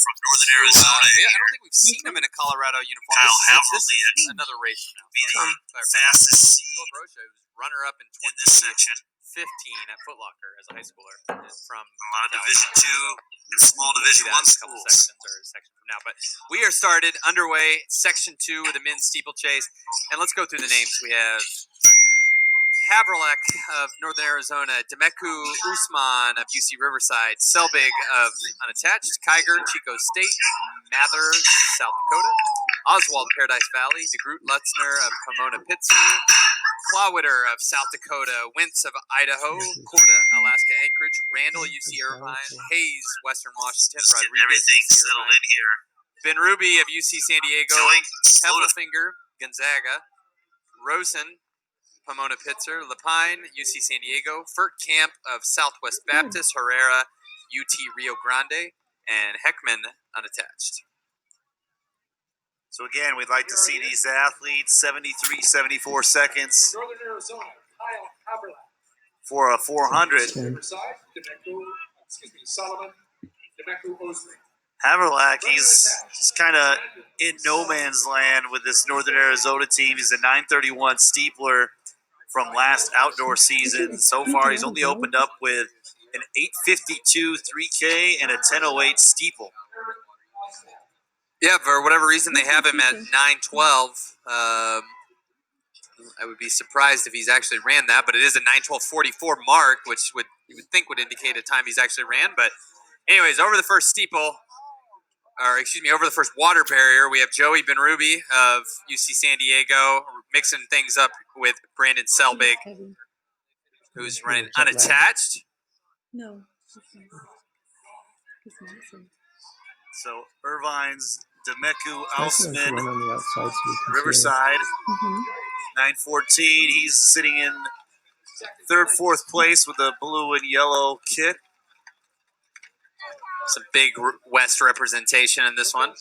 from Northern Arizona. I don't think we've seen him in a Colorado uniform. Kyle This is another race from now. Be the fastest seed Philip Rocha was runner-up in in this section. 2015 at Foot Locker as a high schooler. From A lot of Division II and small Division I schools. Section from now. But we are started underway, Section 2 with the men's steeplechase. And let's go through the names. We have Haverlack of Northern Arizona, Demeku Usman of UC Riverside, Selbig of Unattached, Kiger, Chico State, Mather, South Dakota, Oswald, Paradise Valley, DeGroot Lutzner of Pomona Pitzer, Clawitter of South Dakota, Wentz of Idaho, Corda, Alaska Anchorage, Randall, UC Irvine, Hayes, Western Washington, Rodriguez, Everything UC settled Irvine, in here. Ben Ruby of UC San Diego, Heffelfinger, Gonzaga, Rosen, Pomona Pitzer, Lapine, UC San Diego, Furt Camp of Southwest Baptist, Herrera, UT Rio Grande, and Heckman Unattached. So again, we'd like to see these athletes 73, 74 seconds Northern Arizona, Kyle Haverlack. for a 400. Riverside, Solomon, Demeku Osman. Haverlack, he's kind of in no man's land with this Northern Arizona team. He's a 931 steepler from last outdoor season. So far, he's only opened up with an 852 3K and a 1008 steeple. Yeah, for whatever reason, they have him at 912. I would be surprised if he's actually ran that, but it is a 912.44 mark, which you would think would indicate a time he's actually ran. But anyways, over the first steeple, over the first water barrier, we have Joey Benrubi of UC San Diego mixing things up with Brandon Selbig, who's running unattached. No. So Irvine's Demeku That's Osman, one on the outside, so we can see it. Riverside, 914. He's sitting in third, fourth place with a blue and yellow kit. Some big West representation in this one.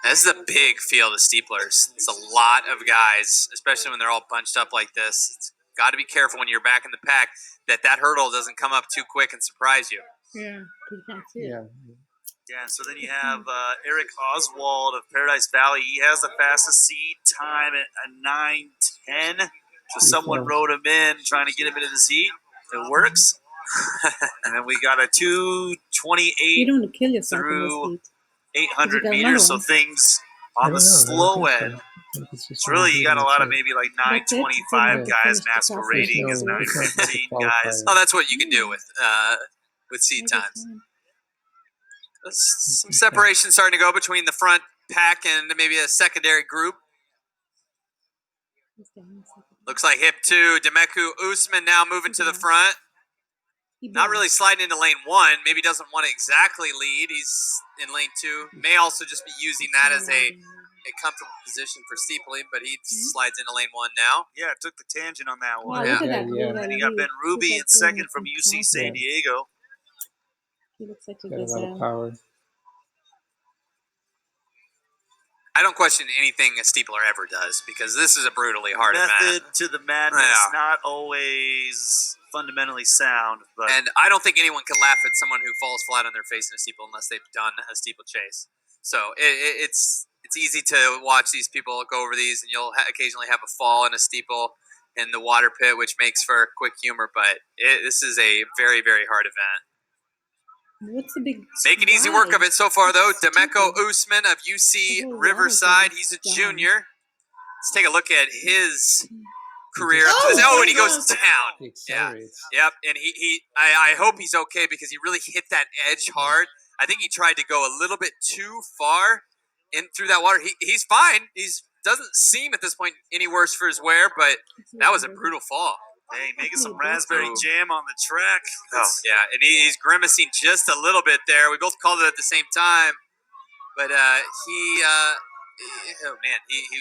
This is a big field of steeplers. It's a lot of guys, especially when they're all bunched up like this. It's got to be careful when you're back in the pack that hurdle doesn't come up too quick and surprise you. Yeah, you can't see it. Yeah. Yeah, and so then you have Eric Oswald of Paradise Valley. He has the fastest seed time at a 9:10. So someone rode him in, trying to get him into the seat. It works. And then we got a 2:28 You don't want to kill yourself in through this heat. 800 You got meters. So another one. things I on don't the know. slow I don't end. think so. I think it's just It's really, you got a lot of maybe. maybe like That's it. 9:25 Yeah. guys Finish the masquerading as process. No, it's not 9:15 qualified. guys. Oh, that's what you can do with seed times. Some separation starting to go between the front pack and maybe a secondary group. Looks like hip two, Demeku Usman now moving to the front. Not really sliding into lane one. Maybe doesn't want to exactly lead. He's in lane two. May also just be using that as a comfortable position for steepling, but he slides into lane one now. Yeah, took the tangent on that Wow, one. look at Yeah, that. yeah. Look at And that you got lead. Ben Ruby Look in at second that from lead. UC San Diego. He looks like a Got a lot of gazelle. power. I don't question anything a steepler ever does because this is a brutally hard Method event. to the madness, Yeah. not always fundamentally sound, but And I don't think anyone can laugh at someone who falls flat on their face in a steeple unless they've done a steeplechase. So it's easy to watch these people go over these, and you'll occasionally have a fall in a steeple in the water pit, which makes for quick humor. But this is a very, very hard event. What's the big Making easy work of it so far, though. It's Demeco stupid. Usman of UC The whole Riverside. water He's a thing is junior. Let's take a look at his career. Oh, And he goes down. He Yeah. accelerates. Yep, and I hope he's okay because he really hit that edge hard. I think he tried to go a little bit too far in through that water. He's fine. Doesn't seem at this point any worse for his wear, but that was a brutal fall. hey, making some raspberry jam on the track. Oh yeah, and he's grimacing just a little bit there. We both called it at the same time, but he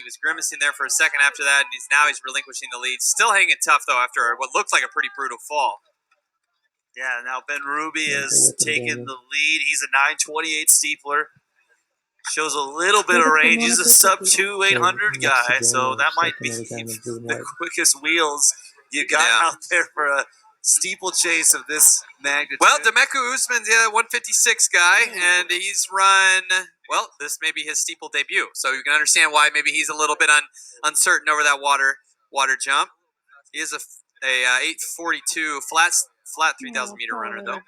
was grimacing there for a second after that, and he's relinquishing the lead. Still hanging tough though after what looks like a pretty brutal fall. Yeah, now Ben Ruby Yeah, is with the taking Daniel. the lead. He's a 928 steepler. Shows a little bit of range. He's a sub-2 800 guy, so that might be the quickest wheels you got Yeah. out there for a steeplechase of this magnitude. Well, Demeku Usman's a 156 guy, and he's run. Well, this may be his steeple debut, so you can understand why maybe he's a little bit uncertain over that water jump. He is a 842 flat 3,000 meter runner though.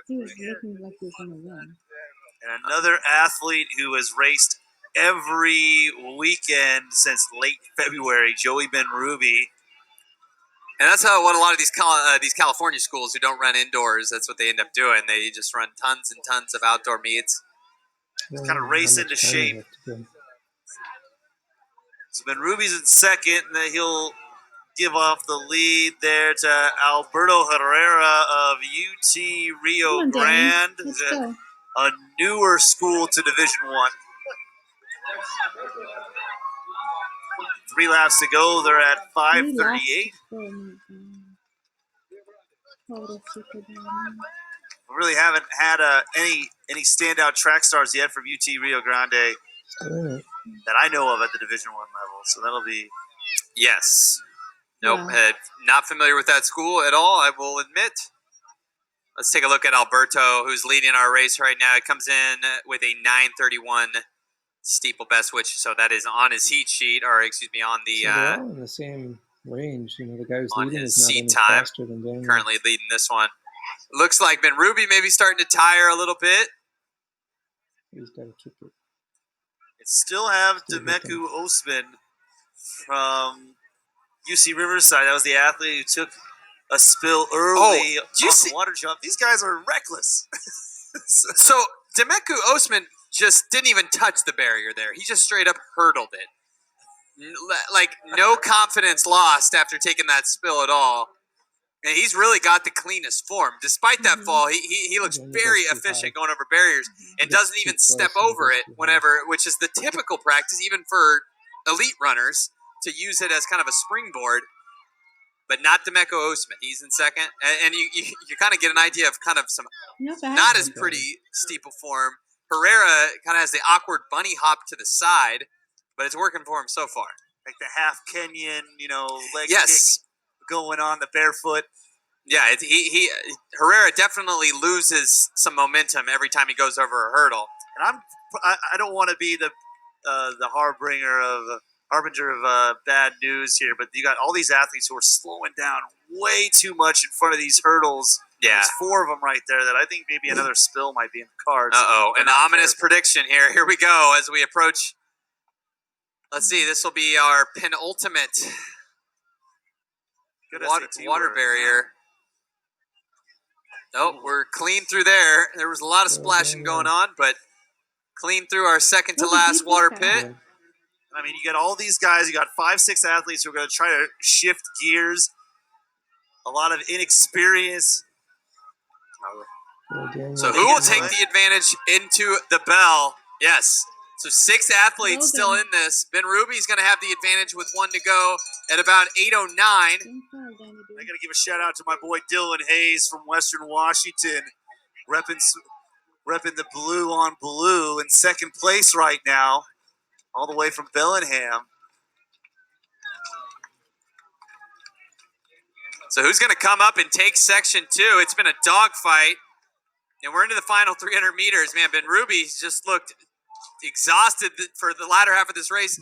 He was looking like he was gonna win. And another athlete who has raced every weekend since late February, Joey Benrubi. And that's what a lot of these California schools who don't run indoors, that's what they end up doing. They just run tons and tons of outdoor meets. Kind of race into shape. So Benrubi's in second, and then he'll give off the lead there to Alberto Herrera of UT Rio Come on, Danny. Grande, Let's go. a newer school to Division One. 3 laps to go. They're at 5:38. We really haven't had any standout track stars yet from UT Rio Grande that I know of at the Division One level. So that'll be Yes. Nope. Yeah. Not familiar with that school at all, I will admit. Let's take a look at Alberto, who's leading our race right now. He comes in with a 9:31 steeple best, which so that is on his heat sheet, or excuse me, on the So they're all in the same range. You know, the guy who's on leading his is not seat any time, faster than Daniel. currently leading this one. Looks like Benrubi maybe starting to tire a little bit. He's got to kick it. still have Demeku Osman from UC Riverside. That was the athlete who took a spill early on the water jump. These guys are reckless. So Demeku Osman just didn't even touch the barrier there. He just straight up hurdled it. Like, no confidence lost after taking that spill at all. And he's really got the cleanest form. Despite that fall, he looks very efficient going over barriers and doesn't even step over it whenever, which is the typical practice, even for elite runners, to use it as kind of a springboard. But not Demeku Osman. He's in second. And you kind of get an idea of kind of some not as pretty steeple form. Herrera kind of has the awkward bunny hop to the side, but it's working for him so far. Like the half Kenyan, leg Yes. kick going on the barefoot. Yeah, Herrera definitely loses some momentum every time he goes over a hurdle. And I don't want to be the harbinger of bad news here, but you got all these athletes who are slowing down way too much in front of these hurdles. Yeah. There's 4 of them right there that I think maybe another spill might be in the cards. Uh-oh, They're an not ominous careful. prediction here. Here we go as we approach. Let's see, this will be our penultimate Good water SAT word. barrier. Nope, we're clean through there. There was a lot of splashing going on, but clean through our second to last water pit. I mean, you got all these guys. You got 5-6 athletes who are going to try to shift gears. A lot of inexperience. So who will take the advantage into the bell? Yes. So 6 athletes still in this. Benrubi's going to have the advantage with 1 to go at about 8:09. I got to give a shout out to my boy Dylan Hayes from Western Washington, repping the blue on blue in second place right now, all the way from Bellingham. So who's going to come up and take section 2? It's been a dogfight, and we're into the final 300 meters. Man, Benrubi's just looked exhausted for the latter half of this race,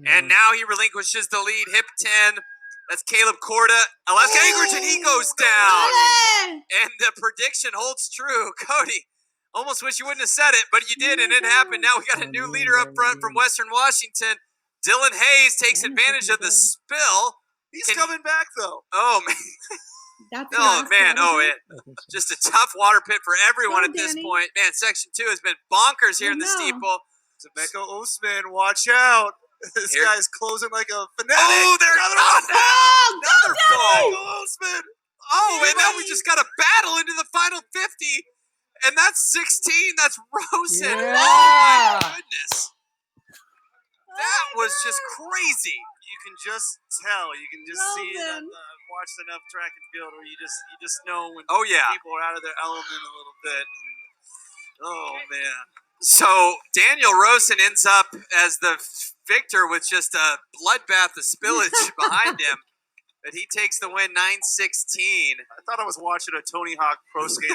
and now he relinquishes the lead. Hip 10. That's Caleb Korda. Alaska Anchorage, and he goes down. And the prediction holds true. Cody, almost wish you wouldn't have said it, but you did, and it happened. Now we got a new leader up front from Western Washington. Dylan Hayes takes advantage of the spill. He's coming back, though. Oh, man. Just a tough water pit for everyone at this point. Man, Section 2 has been bonkers here in the steeple. Demeku Osman, watch out. This guy's closing like a fanatic. Oh, they're another fall. Demeku Osman. Oh, and now we just got a battle into the final 50. And that's 16. That's Rosen. Yeah. Oh, my goodness. That was just crazy. You can just tell. You can just see it. Watched enough track and field where you just know when people are out of their element a little bit. Oh, man. So Daniel Rosen ends up as the victor with just a bloodbath of spillage behind him. But he takes the win 9-16. I thought I was watching a Tony Hawk Pro Skater